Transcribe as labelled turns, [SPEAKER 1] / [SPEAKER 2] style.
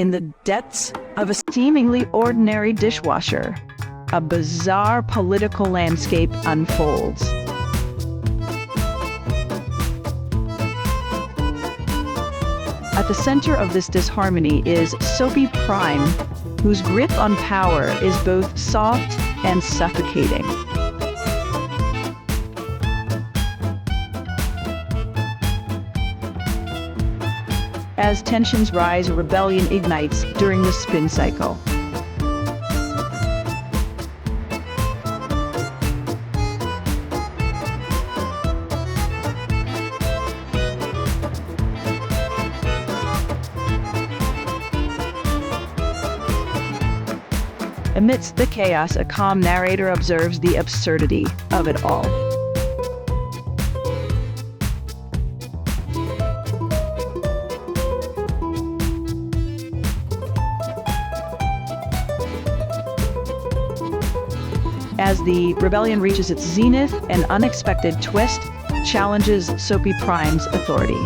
[SPEAKER 1] In the depths of a seemingly ordinary dishwasher, a bizarre political landscape unfolds. At the center of this disharmony is Soapy Prime, whose grip on power is both soft and suffocating. As tensions rise, rebellion ignites during the spin cycle. Amidst the chaos, a calm narrator observes the absurdity of it all. As the rebellion reaches its zenith, an unexpected twist challenges Soapy Prime's authority.